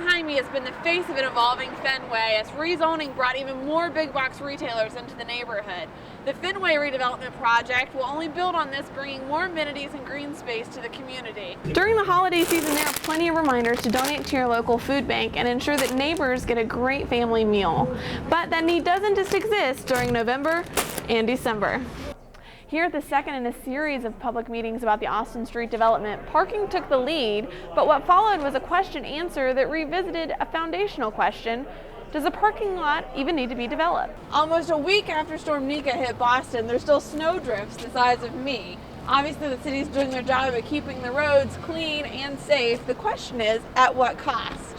behind me has been the face of an evolving Fenway as rezoning brought even more big box retailers into the neighborhood. The Fenway redevelopment project will only build on this, bringing more amenities and green space to the community. During the holiday season, there are plenty of reminders to donate to your local food bank and ensure that neighbors get a great family meal. But that need doesn't just exist during November and December. Here at the second in a series of public meetings about the Austin Street development, parking took the lead, but what followed was a question answer that revisited a foundational question: does a parking lot even need to be developed? Almost a week after Storm Nika hit Boston, there's still snowdrifts the size of me. Obviously, the city's doing their job at keeping the roads clean and safe. The question is, at what cost?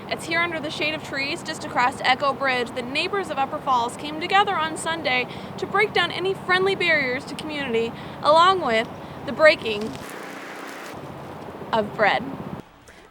It's here under the shade of trees just across Echo Bridge that neighbors of Upper Falls came together on Sunday to break down any friendly barriers to community, along with the breaking of bread.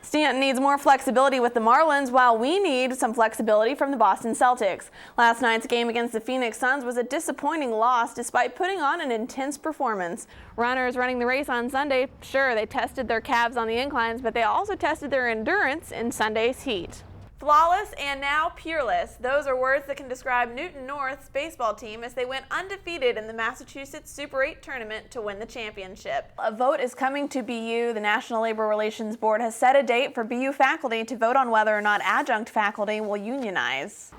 Stanton needs more flexibility with the Marlins, while we need some flexibility from the Boston Celtics. Last night's game against the Phoenix Suns was a disappointing loss despite putting on an intense performance. Runners running the race on Sunday, sure, they tested their calves on the inclines, but they also tested their endurance in Sunday's heat. Flawless and now peerless. Those are words that can describe Newton North's baseball team as they went undefeated in the Massachusetts Super 8 tournament to win the championship. A vote is coming to BU. The National Labor Relations Board has set a date for BU faculty to vote on whether or not adjunct faculty will unionize.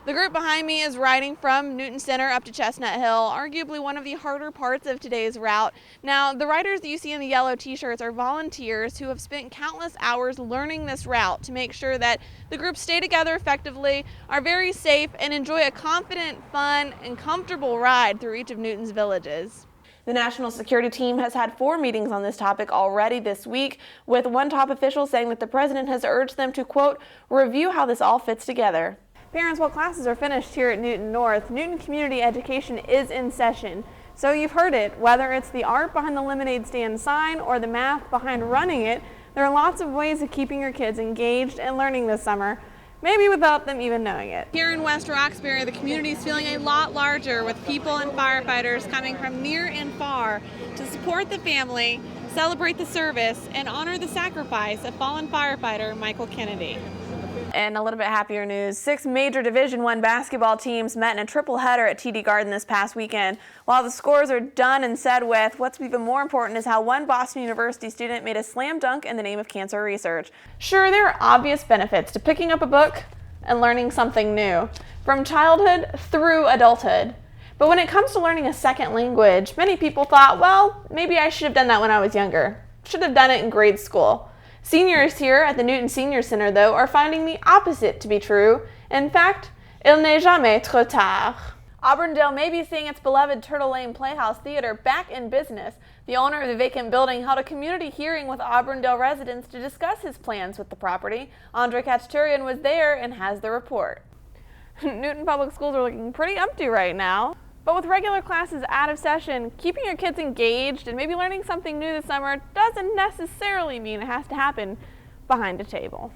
The group behind me is riding from Newton Center up to Chestnut Hill, arguably one of the harder parts of today's route. Now, the riders that you see in the yellow t-shirts are volunteers who have spent countless hours learning this route to make sure that the group stay together effectively, are very safe, and enjoy a confident, fun, and comfortable ride through each of Newton's villages. The national security team has had 4 meetings on this topic already this week, with one top official saying that the president has urged them to, quote, review how this all fits together. Parents, while classes are finished here at Newton North, Newton Community Education is in session. So you've heard it, whether it's the art behind the lemonade stand sign or the math behind running it, there are lots of ways of keeping your kids engaged and learning this summer, maybe without them even knowing it. Here in West Roxbury, the community is feeling a lot larger, with people and firefighters coming from near and far to support the family, celebrate the service, and honor the sacrifice of fallen firefighter Michael Kennedy. And a little bit happier news, 6 major Division I basketball teams met in a triple header at TD Garden this past weekend. While the scores are done and said with, what's even more important is how one Boston University student made a slam dunk in the name of cancer research. Sure, there are obvious benefits to picking up a book and learning something new, from childhood through adulthood. But when it comes to learning a second language, many people thought, well, maybe I should have done that when I was younger. Should have done it in grade school. Seniors here at the Newton Senior Center, though, are finding the opposite to be true. In fact, il n'est jamais trop tard. Auburndale may be seeing its beloved Turtle Lane Playhouse Theater back in business. The owner of the vacant building held a community hearing with Auburndale residents to discuss his plans with the property. Andre Kachaturian was there and has the report. Newton Public Schools are looking pretty empty right now. But with regular classes out of session, keeping your kids engaged and maybe learning something new this summer doesn't necessarily mean it has to happen behind a table.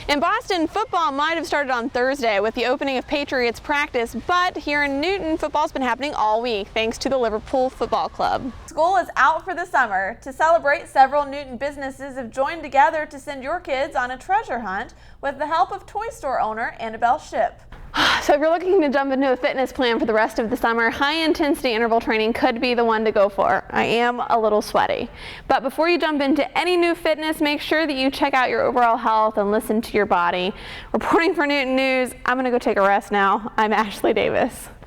In Boston, football might have started on Thursday with the opening of Patriots practice, but here in Newton, football's been happening all week thanks to the Liverpool Football Club. School is out for the summer. To celebrate, several Newton businesses have joined together to send your kids on a treasure hunt with the help of toy store owner Annabelle Shipp. So if you're looking to jump into a fitness plan for the rest of the summer, high-intensity interval training could be the one to go for. I am a little sweaty. But before you jump into any new fitness, make sure that you check out your overall health and listen to your body. Reporting for Newton News, I'm going to go take a rest now. I'm Ashley Davis.